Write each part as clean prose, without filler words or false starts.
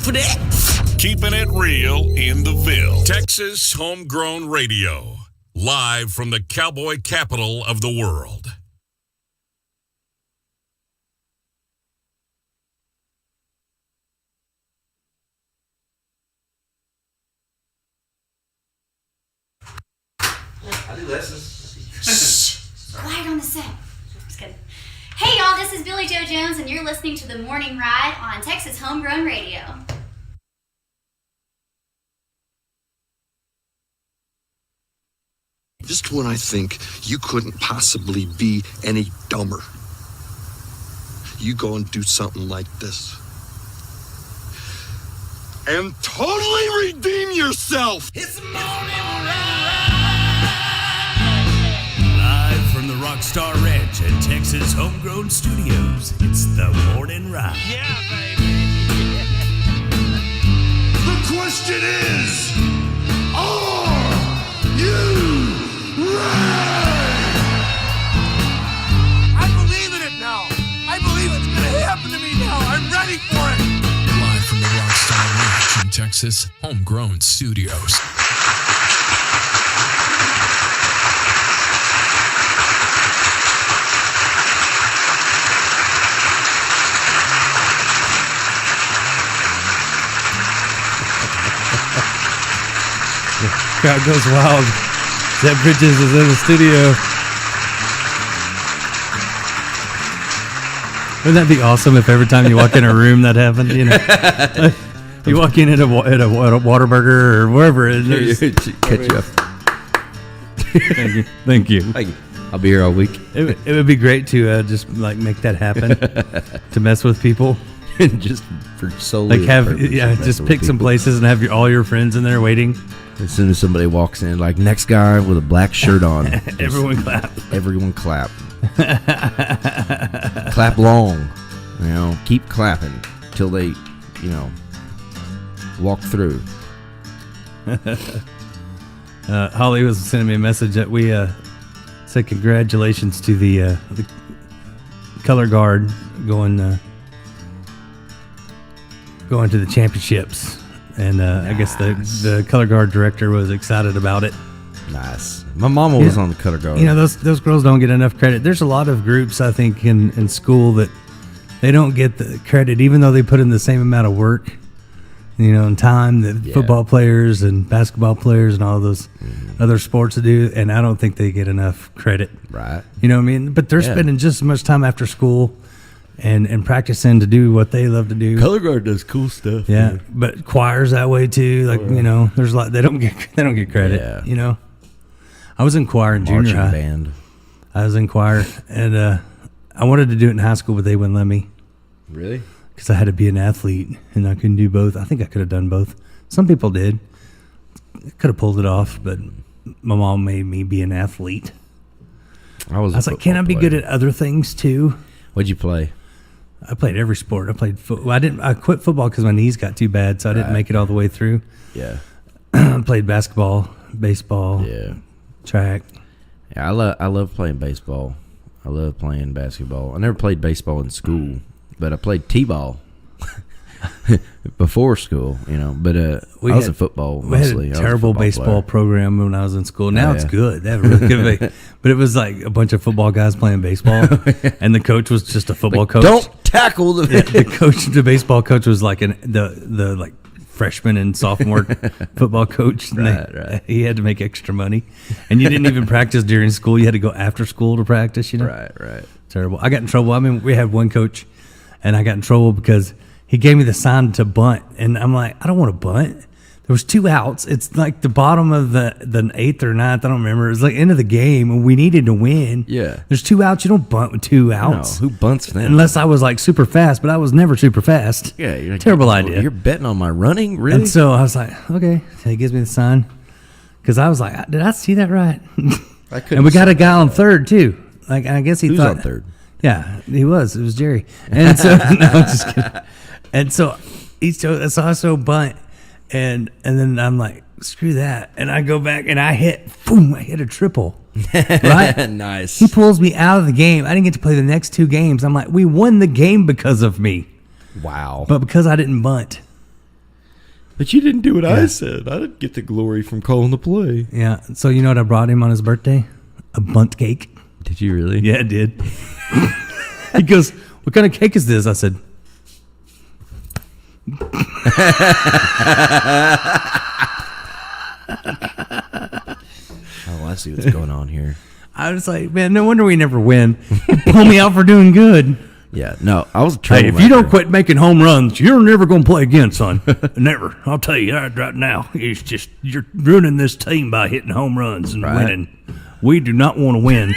for that. Keeping it real in the Ville. Texas Homegrown Radio. Live from the cowboy capital of the world. I do lessons. Quiet on the set. Just kidding. Hey y'all, this is Billy Joe Jones and you're listening to The Morning Ride on Texas Homegrown Radio. Just when I think you couldn't possibly be any dumber, you go and do something like this. And totally redeem yourself! It's the morning ride. Live from the Rockstar Ranch at Texas Homegrown Studios, it's the Morning Ride. Yeah, baby. The question is, are you ready? I believe in it now. I believe it's going to happen to me now. I'm ready for it. Live from the Rockstar Ranch in Texas Homegrown Studios. Crowd goes wild. Zeb Bridges is in the studio. Wouldn't that be awesome if every time you walk in a room that happened? You know, you walk in at a Whataburger or wherever it is. Catch you up. Thank you. I'll be here all week. It would be great to just like make that happen, to mess with people. Just for solely Like just pick some places and have all your friends in there waiting. As soon as somebody walks in, like next guy with a black shirt on, Everyone clap. Everyone clap. Clap long. You know, keep clapping till they, walk through. Holly was sending me a message that we said congratulations to the color guard going to the championships. And I guess the color guard director was excited about it. Nice. My mama was on the color guard. You know, those girls don't get enough credit. There's a lot of groups, I think, in school that they don't get the credit, even though they put in the same amount of work, and time that football players and basketball players and all those other sports do. And I don't think they get enough credit. Right. You know what I mean? But they're spending just as much time after school and practicing to do what they love to do. Color guard does cool stuff. Yeah, man. but choirs that way too. Like there's a lot they don't get credit. Yeah. I was in choir in junior high. Band. I was in choir, and I wanted to do it in high school, but they wouldn't let me. Really? Because I had to be an athlete, and I couldn't do both. I think I could have done both. Some people did. Could have pulled it off, but my mom made me be an athlete. I was like, can I be good at other things too? What'd you play? I played every sport. I played football. I quit football because my knees got too bad, so I didn't make it all the way through. Yeah. I played basketball, baseball, track. Yeah, I love playing baseball. I love playing basketball. I never played baseball in school, but I played t-ball before school. But I was in football mostly. We had a terrible baseball program when I was in school. Now it's good. They have a really good but it was like a bunch of football guys playing baseball, and the coach was just a football coach. Don't tackle the coach. The baseball coach was like the freshman and sophomore football coach. And he had to make extra money, and you didn't even practice during school. You had to go after school to practice. Right. Terrible. I got in trouble. I mean, we had one coach, and I got in trouble because he gave me the sign to bunt, and I'm like, I don't want to bunt. There was 2 outs. It's like the bottom of the 8th or 9th. I don't remember. It was like end of the game, and we needed to win. Yeah. There's 2 outs. You don't bunt with 2 outs. No, who bunts then? Unless I was like super fast, but I was never super fast. Yeah. You're like, terrible idea. You're betting on my running? Really? And so I was like, okay. So he gives me the sign. Because I was like, did I see that right? And we got a guy on third, too. Like, I guess he thought. Who's on third? Yeah, he was. It was Jerry. And so, no, I'm just kidding. And so I saw bunt, and then I'm like, screw that. And I go back and I hit a triple. Right? Nice. He pulls me out of the game. I didn't get to play the next 2 games. I'm like, we won the game because of me. Wow. But because I didn't bunt. But you didn't do what I said. I didn't get the glory from calling the play. Yeah. So you know what I brought him on his birthday? A bunt cake. Did you really? Yeah, I did. He goes, "What kind of cake is this?" I said, Oh, I see what's going on here. I was like, man, no wonder we never win. You pull me out for doing good. Yeah, no, I was a Hey, troublemaker. if you don't quit making home runs, you're never going to play again, son. Never. I'll tell you that right now. It's just, you're ruining this team by hitting home runs and winning. We do not want to win.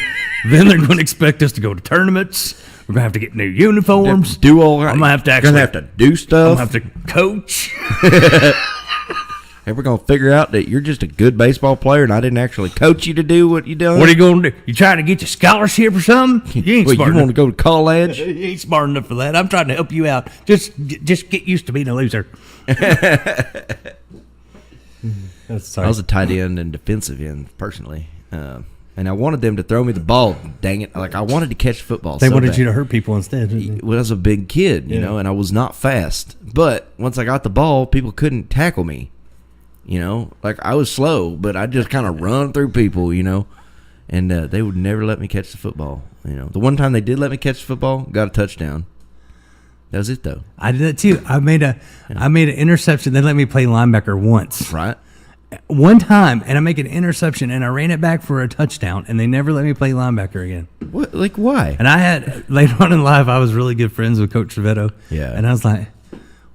Then they're going to expect us to go to tournaments. We're going to have to get new uniforms. do all right. I'm going to have to You're actually gonna have to do I'm stuff. going to have to coach. And we're gonna figure out that you're just a good baseball player, and I didn't actually coach you to do what you done. What are you going to do? You trying to get your scholarship or something? You ain't What, smart you enough. want to go to college? You ain't smart enough for that. I'm trying to help you out. Just get used to being a loser. I was a tight end and defensive end personally, and I wanted them to throw me the ball. Dang it! Like I wanted to catch football. They so wanted bad. you to hurt people instead. Didn't they? Well, I was a big kid, you know, and I was not fast. But once I got the ball, people couldn't tackle me. You know, like I was slow, but I just kind of run through people, you know, and they would never let me catch the football. You know, the one time they did let me catch the football, got a touchdown. That was it, though. I did that too. I made an interception. They let me play linebacker once. Right? One time, and I make an interception, and I ran it back for a touchdown, and they never let me play linebacker again. What? Like why? And I had, later on in life, I was really good friends with Coach Cervetto. Yeah. And I was like,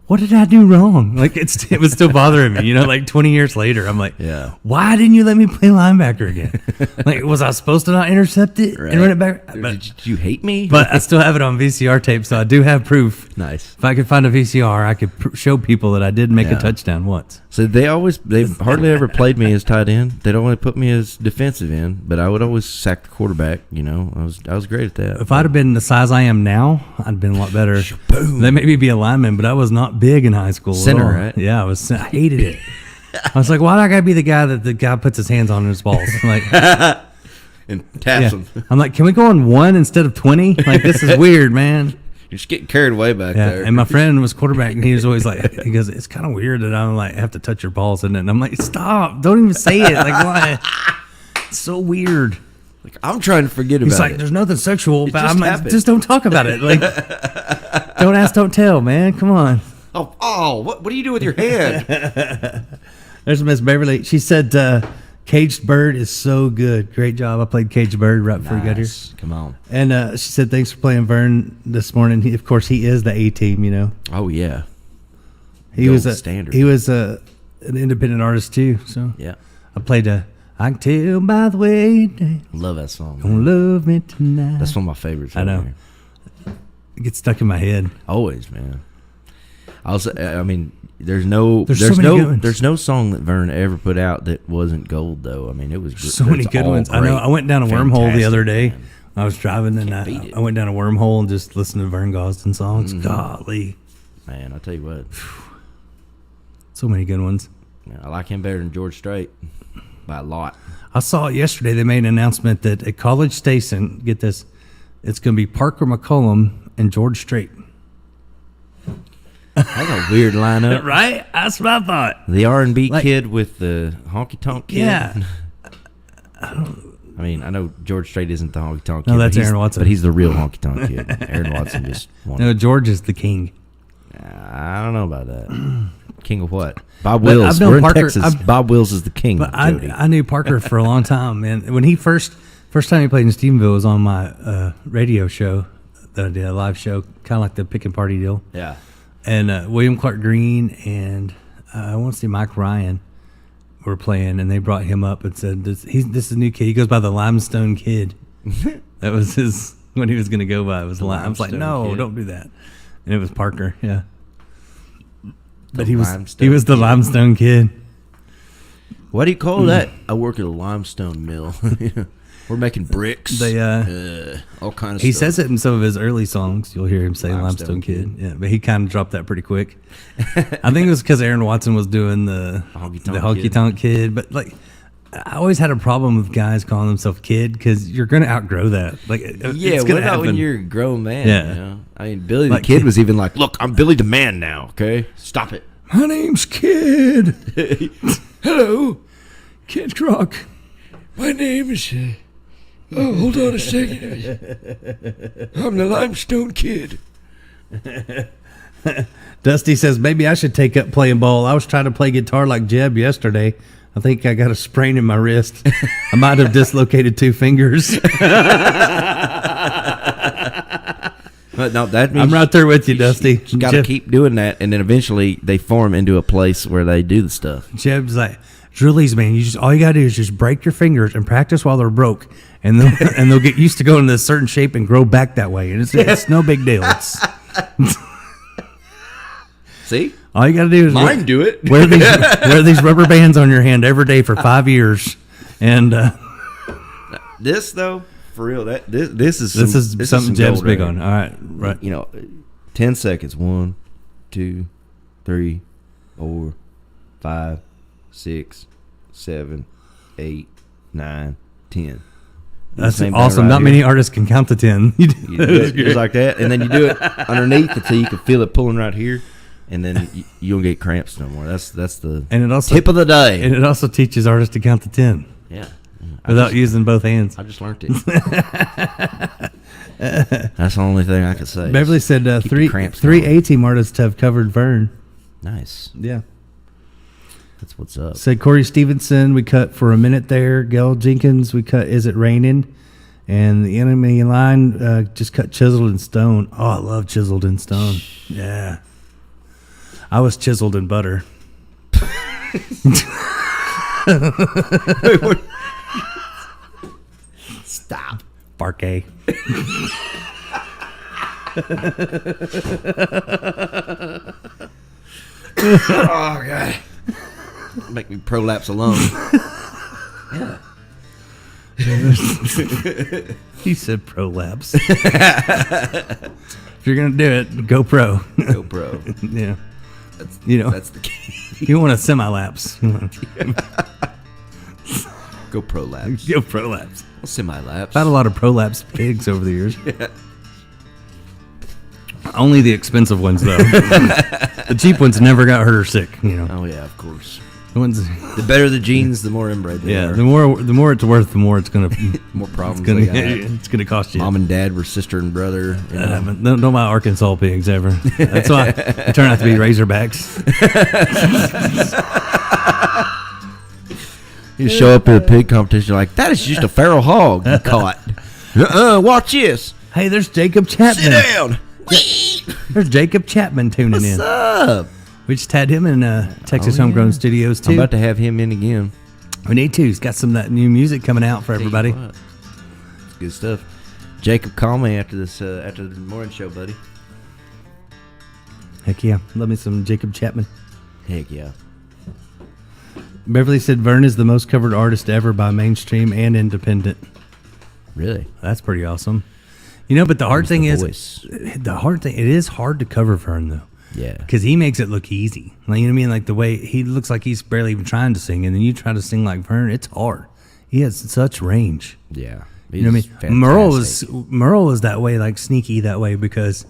what did I do wrong? Like, it was still bothering me, you know, like 20 years later. I'm like, Yeah. why didn't you let me play linebacker again? Like, was I supposed to not intercept it and run it back? Did you hate me? But I still have it on VCR tape, so I do have proof. Nice. If I could find a VCR, I could show people that I did make Yeah. a touchdown once. So they've hardly ever played me as tight end. They'd only put me as defensive end, but I would always sack the quarterback. You know, I was great at that. If I'd have been the size I am now, I'd have been a lot better. They made me be a lineman, but I was not big in high school. at Center, all. right? Yeah, I hated it. I was like, why do I gotta be the guy that the guy puts his hands on his balls? I'm like, and taps yeah. them. I'm like, can we go on 1 instead of 20? Like, this is weird, man. You're just getting carried away back Yeah, there. and my friend was quarterback, and he was always like, he goes, it's kind of weird that I'm like, have to touch your balls, isn't it? And I'm like, stop, don't even say it. Like, why? It's so weird. Like, I'm trying to forget He's about like, it. there's nothing sexual about it. just I'm like, happened. just don't talk about it. Like, don't ask, don't tell, man. Come on. Oh, what do you do with your hand? There's Miss Beverly. She said, Caged Bird is so good. Great job. I played Caged Bird right before we got here. Nice. Come on. And she said, thanks for playing Vern this morning. Of course, he is the A team, you know. Oh yeah. He Gold was standard. He was an independent artist too. So Yeah. I played I can tell by the way they Love that song. gonna love me tonight. That's one of my favorites. I know. over here. It gets stuck in my head. Always, man. I mean, there's no so many good ones. there's no song that Vern ever put out that wasn't gold though. I mean, it was So many it's good all ones. I great. know. I went down a wormhole the Fantastic, other day. man. I was driving and beat it. I went down a wormhole and just listened to Vern Gosdin songs. Mm-hmm. Golly, Man, I'll tell you what. so many good ones. Man, I like him better than George Strait by a lot. I saw it yesterday. They made an announcement that at College Station, get this, it's going to be Parker McCollum and George Strait. That's a weird lineup. Right? That's what I thought. The R&B Like- kid with the honky tonk kid. Yeah. I mean, I know George Strait isn't the honky tonk kid. No, but that's he's- Aaron Watson. But he's the real honky tonk kid. Aaron Watson just won. No, George is the king. I don't know about that. King of what? Bob But Wills. I've known We're in Parker- Texas. I've- Bob Wills is the king. But Jody. I knew Parker for a long time, man. When he first time he played in Stephenville was on my radio show that I did, a live show, kind of like the Pick and Party deal. yeah. And William Clark Green and I want to say Mike Ryan were playing, and they brought him up and said, "This is a new kid. He goes by the Limestone Kid." That was his when he was going to go by. It was I was like, Limestone "No, Kid. don't do that." And it was Parker, yeah. But The he was Limestone the Limestone Kid. What do you call that? I work at a limestone mill. We're making bricks. They, all kinds of He stuff. says it in some of his early songs. You'll hear him say Limestone Limestone Kid. Yeah, but he kind of dropped that pretty quick. I think it was because Aaron Watson was doing the Honky Tonk Kid. But like, I always had a problem with guys calling themselves Kid because you're going to outgrow that. Like, Yeah, it's what going to about happen. when you're a grown man? Yeah. You know? I mean, Billy the Like, Kid was even like, "Look, I'm Billy the Man now. Okay, stop it." My name's Kid. Hello. Kid Rock. My name is. Oh, hold on a second. I'm the Limestone Kid. Dusty says, maybe I should take up playing ball. I was trying to play guitar like Jeb yesterday. I think I got a sprain in my wrist. I might have dislocated 2 fingers. But no, that means I'm right there with you, Dusty. You got to keep doing that, and then eventually they form into a place where they do the stuff. Jeb's like, Julie's, man, all you gotta do is just break your fingers and practice while they're broke, and they'll get used to going to a certain shape and grow back that way. And it's no big deal. See, all you gotta do is do it. wear these rubber bands on your hand every day for 5 years, and this though, for real, this is something Jeb's gold big right on. here. All right, right. 10 seconds. 1, 2, 3, 4, 5, 6, 7, 8, 9, 10. That's Same thing awesome. right Not here. many artists can count to 10. You do it just like that, and then you do it underneath until you can feel it pulling right here, and then you don't get cramps no more. That's the And it also tip of the day. And it also teaches artists to count to 10 Yeah, without using both hands. I just learned it. That's the only thing I could say. Beverly said keep the cramps three going. A-Team artists have covered Vern. Nice. Yeah. That's what's up. Said Corey Stevenson, we cut For a Minute There. Gail Jenkins, we cut Is It Raining? And the Enemy Line just cut Chiseled in Stone. Oh, I love Chiseled in Stone. Yeah. I was chiseled in butter. Stop. Parquet. Oh god. Make me prolapse alone. Yeah. He said prolapse. If you're gonna do it, go pro. Go pro. Yeah. That's, You know. that's the key. You want a semi-lapse. Go prolapse. Go prolapse. Semi-lapse. I've had a lot of prolapse pigs over the years. Only the expensive ones, though. The cheap ones never got hurt or sick. Oh yeah, of course. The ones, The better the genes, the more inbred they yeah. are. The more it's worth, the more it's gonna more problems it's gonna, they got. it's gonna cost you. Mom and dad were sister and brother. You know? But don't buy Arkansas pigs ever. That's why they turn out to be Razorbacks. You show up at a pig competition, you're like, that is just a feral hog you caught. Watch this. Hey, there's Jacob Chapman. Sit down. There's Jacob Chapman tuning in. What's up? We just had him in Texas Oh, yeah. Homegrown Studios too. I'm about to have him in again. We need to. He's got some of that new music coming out for everybody. Tell you what, it's good stuff. Jacob, call me after this after the morning show, buddy. Heck yeah, love me some Jacob Chapman. Heck yeah. Beverly said Vern is the most covered artist ever by mainstream and independent. Really? That's pretty awesome. But the hard thing is, Voice. it is hard to cover Vern though. Yeah. Because he makes it look easy. Like, you know what I mean? Like the way he looks like he's barely even trying to sing, and then you try to sing like Vern, it's hard. He has such range. Yeah. You know what I mean? Merle was that way, like sneaky that way, because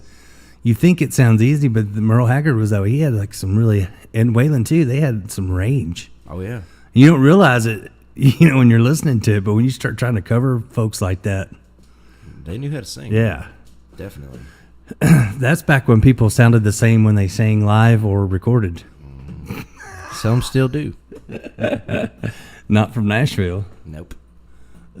you think it sounds easy, but Merle Haggard was that way. He had like some really, and Waylon too, they had some range. Oh, yeah. You don't realize it, when you're listening to it, but when you start trying to cover folks like that, They knew how to sing. yeah. Definitely. That's back when people sounded the same when they sang live or recorded. Some still do. Not from Nashville. Nope.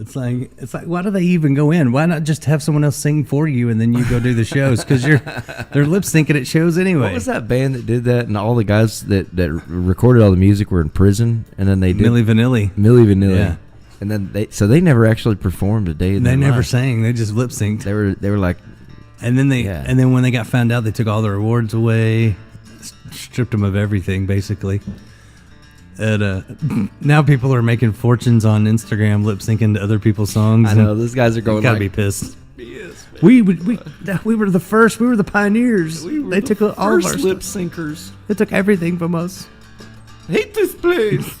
It's like why do they even go in? Why not just have someone else sing for you and then you go do the shows? Because they're lip syncing at shows anyway. What was that band that did that? And all the guys that recorded all the music were in prison, and then they did Milli Vanilli. Milli Vanilli. Yeah. And then they never actually performed a day. In They their never life. sang. They just lip synced. They were like, And then Yeah. and then when they got found out, they took all their awards away, stripped them of everything basically. And now people are making fortunes on Instagram lip syncing to other people's songs. I know those guys are going. Gotta like, be pissed. We were the first. We were the pioneers. They took all of our first lip stuff. syncers. They took everything from us. Hate this place.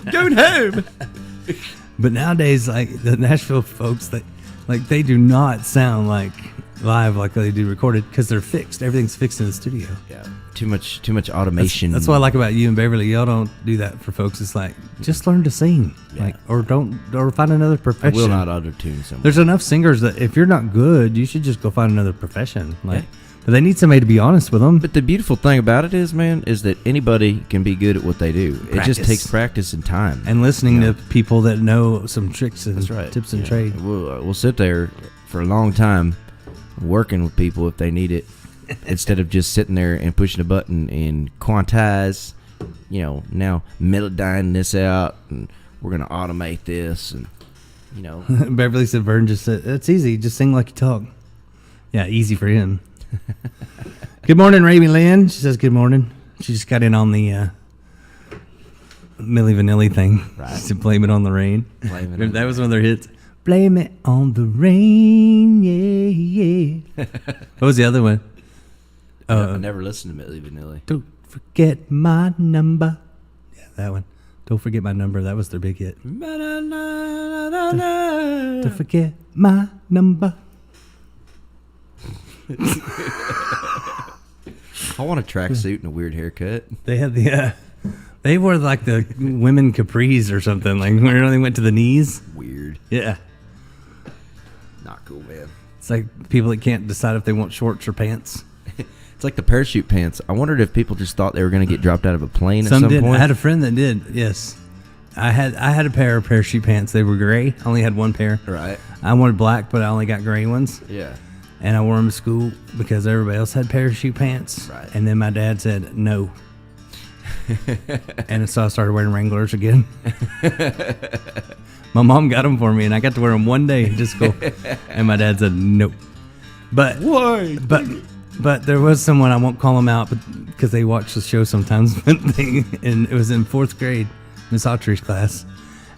Going home. But nowadays, like the Nashville folks, they do not sound like live like they do recorded because they're fixed. Everything's fixed in the studio. Yeah. Too much automation. That's what I like about you and Beverly. Y'all don't do that for folks. It's like just learn to sing, like or find another I profession. will not auto-tune someone. There's enough singers that if you're not good, you should just go find another profession. Like, but they need somebody to be honest with them. But the beautiful thing about it is, man, is that anybody can be good at what they do. It just Practice. takes practice and time. And listening to people that know some tricks and That's right. tips and trade. We'll sit there for a long time working with people if they need it, instead of just sitting there and pushing a button and quantize, now melodyne this out, and we're going to automate this, and, Beverly said, Vern just said, it's easy. Just sing like you talk. Yeah, easy for him. Good morning, Raby Lynn. She says good morning. She just got in on the Milli Vanilli thing. Right. She said, blame it on the rain. Blame it on That was one of their hits. Blame it on the rain, yeah. What was the other one? I never listened to Milli Vanilli. Don't forget my number. Yeah, that one. Don't forget my number. That was their big hit. Don't forget my number. I want a tracksuit and a weird haircut. They had they wore like the women capris or something, like where it only went to the knees. Weird. Yeah. Not cool, man. It's like people that can't decide if they want shorts or pants. It's like the parachute pants. I wondered if people just thought they were going to get dropped out of a plane Some at some did. point. I had a friend that did. Yes. I had a pair of parachute pants. They were gray. I only had one pair. Right. I wanted black, but I only got gray ones. Yeah. And I wore them to school because everybody else had parachute pants. Right. And then my dad said no. And so I started wearing Wranglers again. My mom got them for me, and I got to wear them one day to school. And my dad said nope. But Why? But there was someone, I won't call them out because they watch the show sometimes, and it was in 4th grade, Miss Autry's class.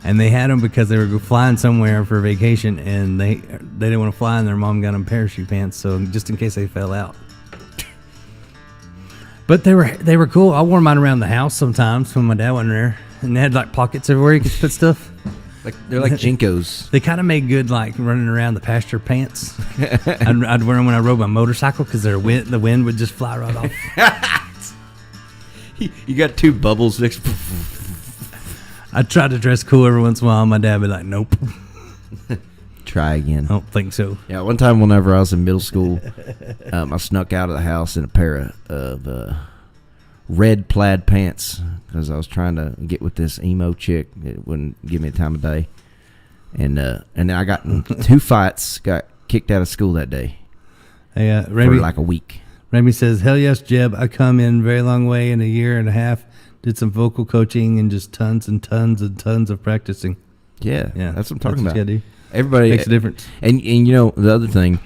And they had them because they were flying somewhere for vacation, and they didn't want to fly, and their mom got them parachute pants, so just in case they fell out. But they were cool. I wore mine around the house sometimes when my dad wasn't there, and they had like pockets everywhere you could put stuff. They're like Jinkos. They kind of made good like running around the pasture pants. I'd wear them when I rode my motorcycle because the wind would just fly right off. You got two bubbles next. I tried to dress cool every once in a while. My dad would be like, nope. Try again. I don't think so. Yeah, one time whenever I was in middle school, I snuck out of the house in a pair of red plaid pants because I was trying to get with this emo chick that wouldn't give me the time of day. And then I got in 2 fights, got kicked out of school that day Hey, for Remy, like a week. Remy says, hell yes, Jeb. I come in a very long way in a year and a half. Did some vocal coaching and just tons and tons and tons of practicing. Yeah, Yeah, that's what I'm talking what about. you gotta do. Everybody Makes a difference. And the other thing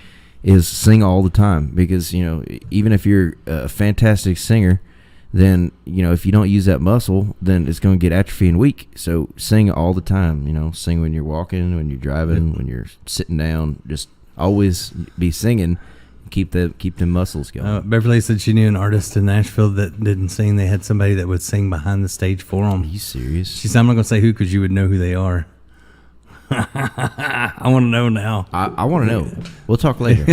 is sing all the time because even if you're a fantastic singer, then if you don't use that muscle, then it's going to get atrophy and weak. So sing all the time. Sing when you're walking, when you're driving, when you're sitting down. Just always be singing. Keep the muscles going. Beverly said she knew an artist in Nashville that didn't sing. They had somebody that would sing behind the stage for them. Are you serious? She said, I'm not going to say who because you would know who they are. I want to know now. I want to know. We'll talk later.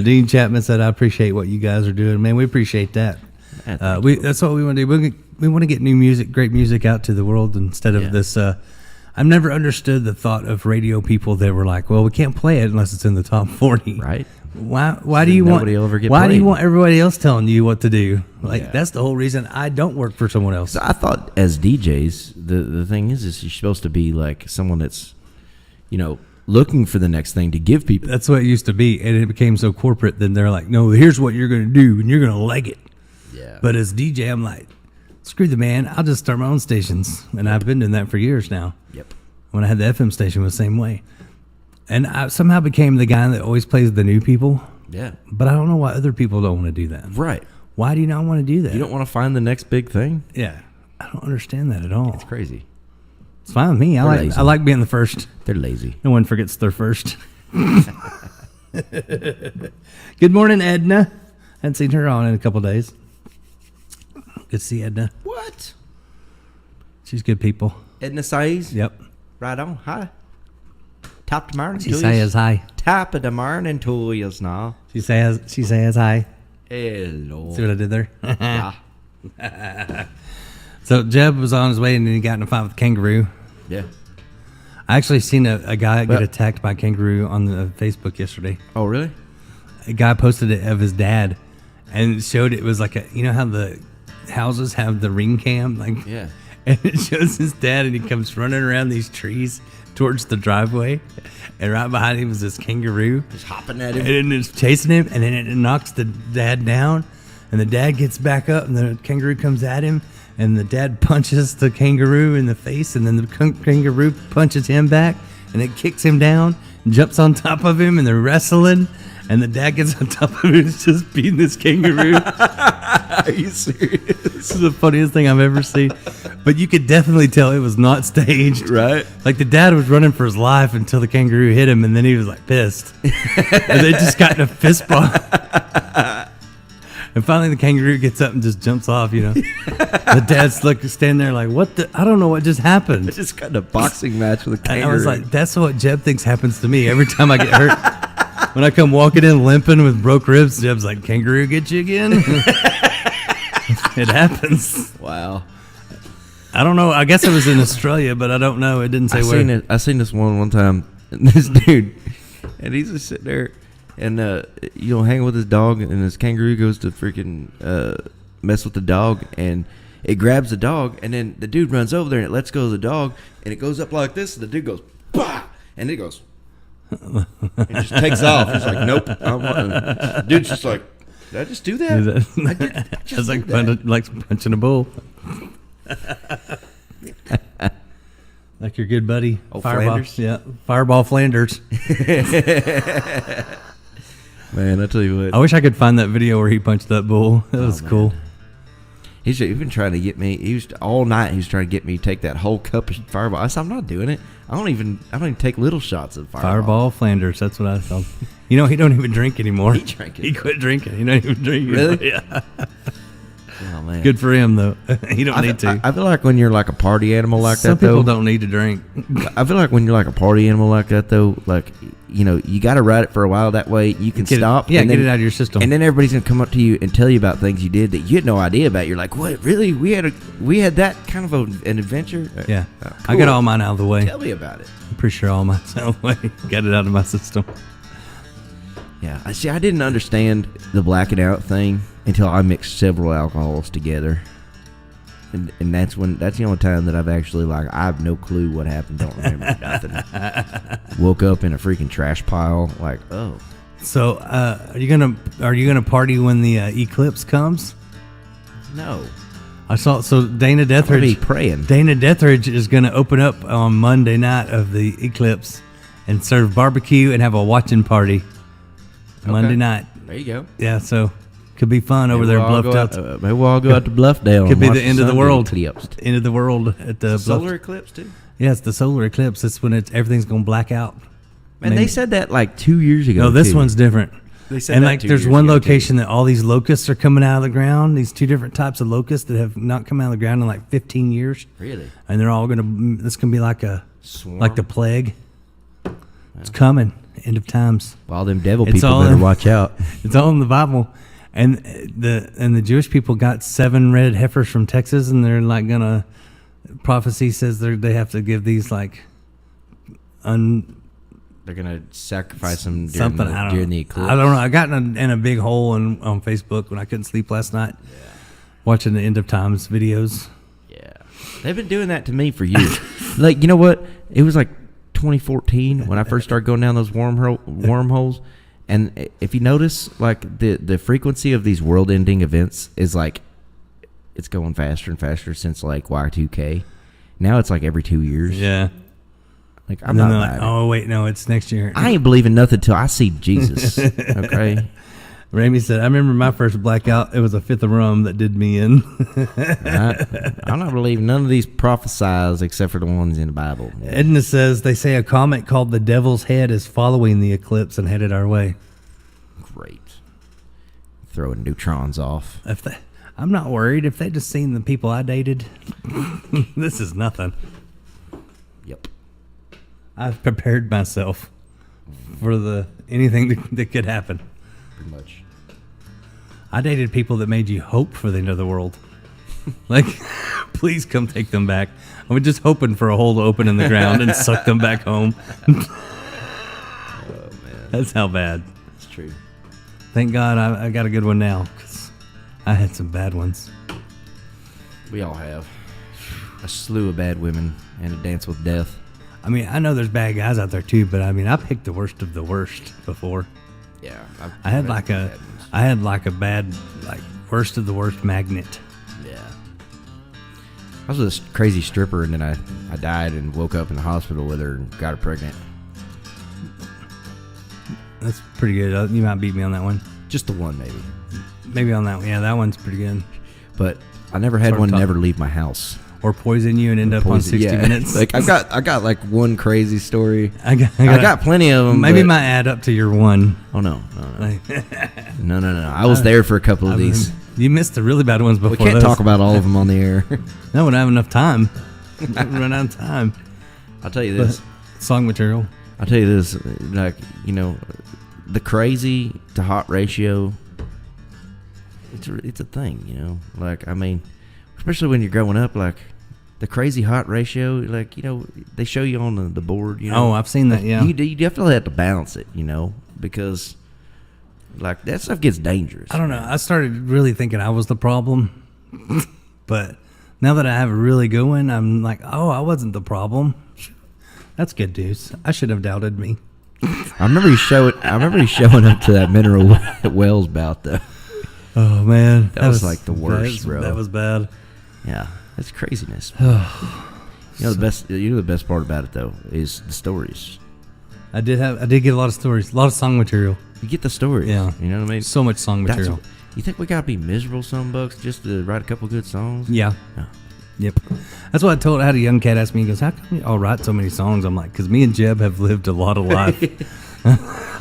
Dean Chapman said, I appreciate what you guys are doing. Man, we appreciate that. That's what we want to do. We want to get new music, great music out to the world instead of this. I've never understood the thought of radio people that were like, well, we can't play it unless it's in the top 40. Right. Why do you want? Nobody will ever get why do you played. want everybody else telling you what to do? Like Yeah. that's the whole reason I don't work for someone else. So I thought as DJs, the thing is you're supposed to be like someone that's, looking for the next thing to give people. That's what it used to be, and it became so corporate. Then they're like, no, here's what you're going to do, and you're going to like it. Yeah. But as DJ, I'm like, screw the man. I'll just start my own stations, and I've been doing that for years now. Yep. When I had the FM station, it was the same way. And I somehow became the guy that always plays the new people. Yeah. But I don't know why other people don't want to do that. Right. Why do you not want to do that? You don't want to find the next big thing? Yeah. I don't understand that at all. It's crazy. It's fine with me. I lazy. like being the first. They're lazy. No one forgets their first. Good morning, Edna. Hadn't seen her on in a couple days. Good to see Edna. What? She's good people. Edna Saiz? Yep. Right on. Hi. Top of the morning She to says you. hi. Top of the morning to you now. She says hi. Hello. See what I did there? Yeah. So Jeb was on his way and then he got in a fight with a kangaroo. Yeah. I actually seen a guy get Well- attacked by a kangaroo on the Facebook yesterday. Oh, really? A guy posted it of his dad and showed it was like you know how the houses have the ring cam? Like, Yeah. and it shows his dad and he comes running around these trees towards the driveway. And right behind him was this kangaroo. Just hopping at him. And then it's chasing him, and then it knocks the dad down, and the dad gets back up, and the kangaroo comes at him, and the dad punches the kangaroo in the face, and then the kangaroo punches him back, and it kicks him down, and jumps on top of him, and they're wrestling, and the dad gets on top of him and is just beating this kangaroo. Are you serious? This is the funniest thing I've ever seen. But you could definitely tell it was not staged. Right. Like the dad was running for his life until the kangaroo hit him, and then he was like pissed. And they just got in a fist bump. And finally the kangaroo gets up and just jumps off, you know. The dad's standing there like, what the? I don't know what just happened. I just got in a boxing match with a And kangaroo. I was like, that's what Jeb thinks happens to me every time I get hurt. When I come walking in limping with broke ribs, Jeb's like, kangaroo get you again? It happens. wow. I don't know. I guess it was in Australia, but I don't know. It didn't say where. I seen this one time. And this dude, and he's just sitting there, and hanging with his dog, and this kangaroo goes to freaking mess with the dog, and it grabs the dog, and then the dude runs over there, and it lets go of the dog, and it goes up like this, and the dude goes, bah! And it goes, and just takes off. He's like, nope. The dude's just like, did I just do that? I just It's like, did that. like punching a bull. Like your good buddy, Oh, Fireball. Flanders? Yeah, Fireball Flanders. Man, I tell you what. I wish I could find that video where he punched that bull. That was cool. He's been trying to get me. All night. He was trying to get me to take that whole cup of Fireball. I said, I'm not doing it. I don't even take little shots of Fireball. Fireball Flanders. That's what I called. You know, he don't even drink anymore. He drank it. He quit drinking. He don't even drink. Really? Yeah. Oh man. Good for him though. He don't need to. I feel like when you're like a party animal like Some that, people though. don't need to drink. I feel like when you're like a party animal like that, though, like you got to ride it for a while. That way you can Get it- stop. yeah, and get then- it out of your system. And then everybody's gonna come up to you and tell you about things you did that you had no idea about. You're like, what? Really? We had that kind of an adventure. Yeah, Oh, I got cool. all mine out of the way. Tell me about it. I'm pretty sure all mine's out of the way. Got it out of my system. Yeah, I see. I didn't understand the blacking out thing until I mixed several alcohols together, and that's the only time that I've actually I have no clue what happened. Don't remember nothing. Woke up in a freaking trash pile. Like, oh, So, are you gonna party when the eclipse comes? no, I saw. So Dana I'll be Deathridge. praying. Dana Deathridge is gonna open up on Monday night of the eclipse and serve barbecue and have a watching party. Monday night. There you go. Yeah, so could be fun over there, Bluffed out. Maybe we'll all go out to Bluffdale. Could and be watch the end of the sun world. get eclipsed. End of the world at the Solar Bluffed. eclipse too. Yeah, it's the solar eclipse. It's when everything's gonna black out. Man, Maybe- they said that like 2 years ago. No, this too. one's different. They said And that like, 2 there's years one ago, too. location that all these locusts are coming out of the ground. These two different types of locusts that have not come out of the ground in like 15 years, Really? and they're all gonna. It's gonna be like Swarm? like the plague. It's coming. End of times. All them devil It's people all better in- watch out. It's all in the Bible. And the Jewish people got 7 red heifers from Texas, and they're like gonna. Prophecy says they have to give these like. They're gonna sacrifice them during Something the, I don't during know. the eclipse. I don't know. I got in a big hole on Facebook when I couldn't sleep last night. Watching the End of Times videos. Yeah, they've been doing that to me for years. Like, you know what? It was like 2014 when I first started going down those wormholes. And if you notice, like the frequency of these world-ending events is like it's going faster and faster since like Y2K. Now it's like every 2 years. Yeah. Like I'm And then not. they're like, buying it. oh wait, no, it's next year. I ain't believing nothing till I see Jesus. Okay. Ramey said, I remember my first blackout. It was a fifth of rum that did me in. I'm not believing none of these prophesies except for the ones in the Bible. Edna says they say a comet called the Devil's Head is following the eclipse and headed our way. Great. Throwing neutrons off. I'm not worried if they just seen the people I dated. This is nothing. Yep. I've prepared myself for anything that could happen. Pretty much. I dated people that made you hope for the end of the world. Like, please come take them back. I was just hoping for a hole to open in the ground and suck them back home. Oh man, That's how bad. it's true. Thank God I got a good one now, because I had some bad ones. We all have a slew of bad women and a dance with death. I mean, I know there's bad guys out there too, but I mean, I picked the worst of the worst before. Yeah, I had like a bad, like, worst of the worst magnet. Yeah. I was this crazy stripper, and then I died and woke up in the hospital with her and got her pregnant. That's pretty good. You might beat me on that one. Just the one, maybe. Maybe on that one. Yeah, that one's pretty good. But I never had Sort of one tough. never leave my house. Or poison you and end up on 60 Yeah. Minutes. Like I got like one crazy story. I I got plenty of them. Maybe but- might add up to your one. Oh no. Like, No. I was there for a couple of these. You missed the really bad ones before. We can't those. talk about all of them on the air. No, we don't have enough time. Run out of time. I'll tell you this. Song material. I'll tell you this. Like, you know, the crazy to hot ratio. It's a thing, you know. Like, I mean, especially when you're growing up, like the crazy hot ratio. Like, you know, they show you on the board. You know, Oh, I've seen that. Yeah. You definitely have to balance it, you know, because like that stuff gets dangerous. I don't know. I started really thinking I was the problem, but now that I have a really good one, I'm like, oh, I wasn't the problem. That's good news. I should have doubted me. I remember you showing up to that Mineral Wells bout though. Oh man, That was like the worst, bro. That was bad. Yeah, that's craziness. You know the best part about it though is the stories. I did get a lot of stories, a lot of song material. You get the stories. Yeah. You know what I mean? So much song That's- material. You think we gotta be miserable some bucks just to write a couple good songs? Yeah. No. Yep. That's what I told. I had a young cat ask me. He goes, "How come you all write so many songs?" I'm like, "Cause me and Jeb have lived a lot of life,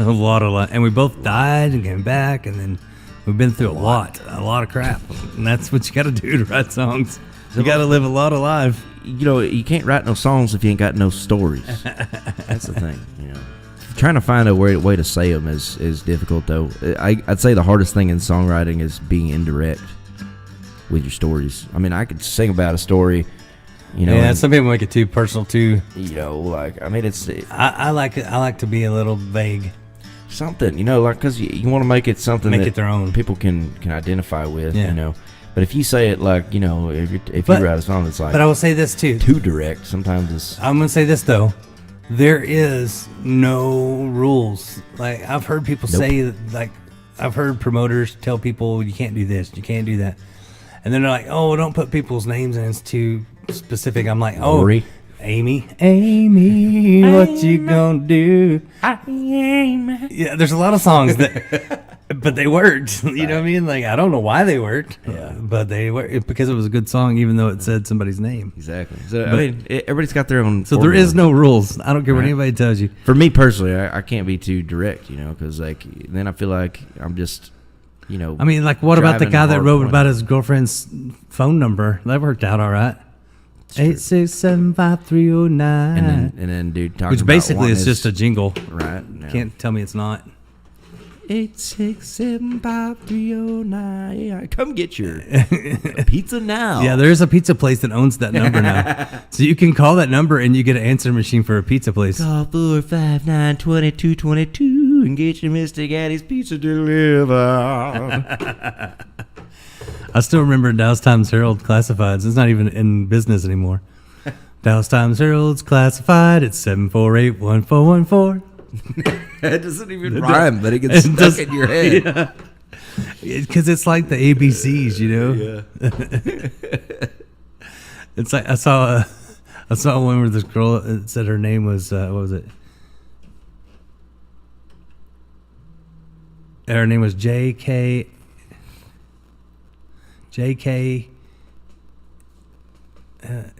a lot of life, and we both died and came back, and then we've been through a lot of crap, and that's what you got to do to write songs. You got to live a lot of life." You know, you can't write no songs if you ain't got no stories. That's the thing, you know. Trying to find a way to say them is difficult, though. I'd say the hardest thing in songwriting is being indirect with your stories. I mean, I could sing about a story, you know. Yeah, and, some people make it too personal too. you know, like, I mean, it's I like it. I like to be a little vague. something, you know, like, because you want to make it something Make that it their own. people can identify with, Yeah. you know. But if you say it like, you know, if But- you write a song that's like But I will say this too. too direct, sometimes it's I'm gonna say this though, there is no rules. Like I've heard people Nope. say, like I've heard promoters tell people you can't do this, you can't do that, and then they're like, "Oh, don't put people's names in. It's too specific." I'm like, "Oh, Lori. Amy, what you gonna do?" Yeah, there's a lot of songs that, but they worked. You know what I mean? Like I don't know why they worked, but they worked because it was a good song, even though it said somebody's name. exactly. So I But- mean, everybody's got their own. So there is formula. no rules. I don't care what Right. anybody tells you. For me personally, I can't be too direct, you know, because like then I feel like I'm just, you know. I mean, like, what about the driving guy that hard wrote point. about his girlfriend's phone number? That worked out all right. 8675309. and then dude talking Which about basically wanting is just a his- jingle. right. No. Can't tell me it's not. 8675309. Yeah, come get your pizza now. Yeah, there's a pizza place that owns that number now. So you can call that number and you get an answer machine for a pizza place. Call 459-2222 and get your Mr. Gaddy's pizza delivered. I still remember Dallas Times Herald Classifieds. It's not even in business anymore. Dallas Times Herald's Classified. It's 748-1414. That doesn't even rhyme, but it gets stuck does- in your head. Yeah. Because it's like the ABCs, you know? Yeah. It's like I saw one where this girl said her name was what was it? Her name was JK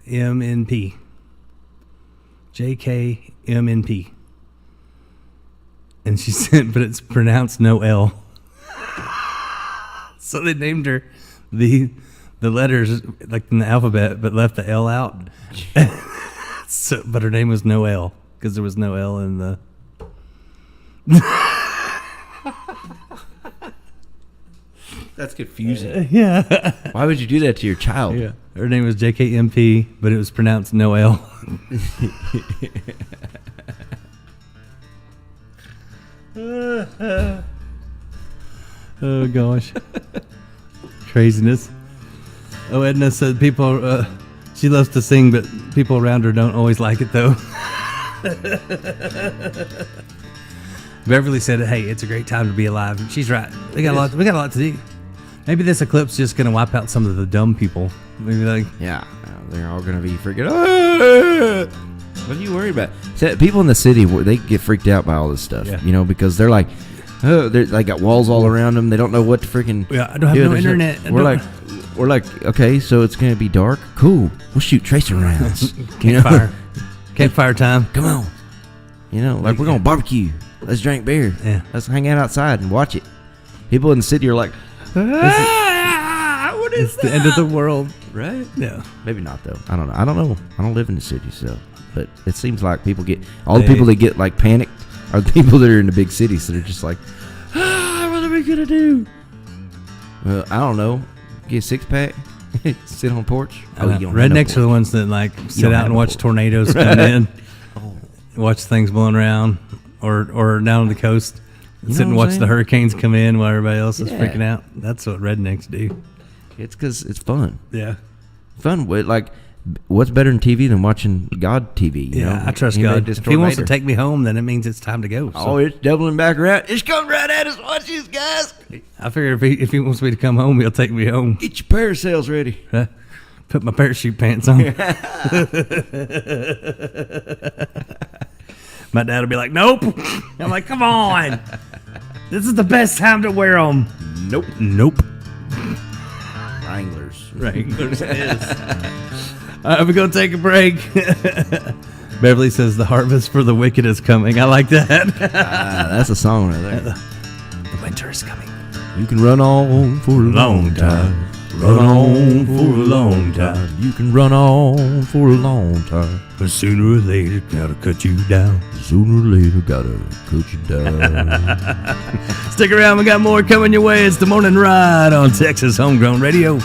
MNP. JKMNP. And she said, but it's pronounced no L. So they named her the letters like in the alphabet, but left the L out. So, but her name was no L. because there was no L in the. That's confusing. Yeah. Why would you do that to your child? Yeah. Her name was JKMP, but it was pronounced no L. Oh gosh. Craziness. Oh, Edna said people. She loves to sing, but people around her don't always like it though. Beverly said, "Hey, it's a great time to be alive." And she's right. We got a lot. We got a lot to do. Maybe this eclipse just gonna wipe out some of the dumb people. Maybe like, Yeah, they're all gonna be freaking. "Ah!" What are you worried about? See, people in the city, they get freaked out by all this stuff. Yeah. You know, because they're like, oh, they got walls all around them. They don't know what to freaking. Yeah, I don't have do. no There's internet. I We're don't- like, okay, so it's gonna be dark. Cool. We'll shoot tracer rounds. You know? campfire, campfire time. Come on. You know, like we're gonna barbecue. Let's drink beer. Yeah. Let's hang out outside and watch it. People in the city are like, what is It's the end of the world. right? Yeah. Maybe not though. I don't know. I don't live in the city, so. But it seems like people get the people that get like panicked are the people that are in the big cities that are just like, what are we gonna do? Well, I don't know. Get a 6-pack, sit on the porch. Oh, you don't have no Rednecks are the porch. ones that like sit don't out have and a watch porch. tornadoes come in, watch things blowing around, or down on the coast, You know sit and what I'm watch the saying? hurricanes come in while everybody else is Yeah. freaking out. That's what rednecks do. It's because it's fun. Yeah. Fun with like, what's better than TV than watching God TV? You know? Yeah, I trust Anybody God. just If he wants to tornado. take me home, then it means it's time to go. So Oh, it's doubling back around. It's coming right at us. Watch these guys. I figure if he wants me to come home, he'll take me home. Get your parasails ready. Huh? Put my parachute pants on. My dad will be like, "Nope." I'm like, "Come on, this is the best time to wear them." Nope. Nope. Wranglers. Wranglers it is. All right, we're gonna take a break. Beverly says the harvest for the wicked is coming. I like that. That's a song right there. The winter is coming. You can run on for a long time. Run on for a long time. You can run on for a long time. But sooner or later, gotta cut you down. Sooner or later, gotta cut you down. Stick around, we got more coming your way. It's the morning ride on Texas Homegrown Radio.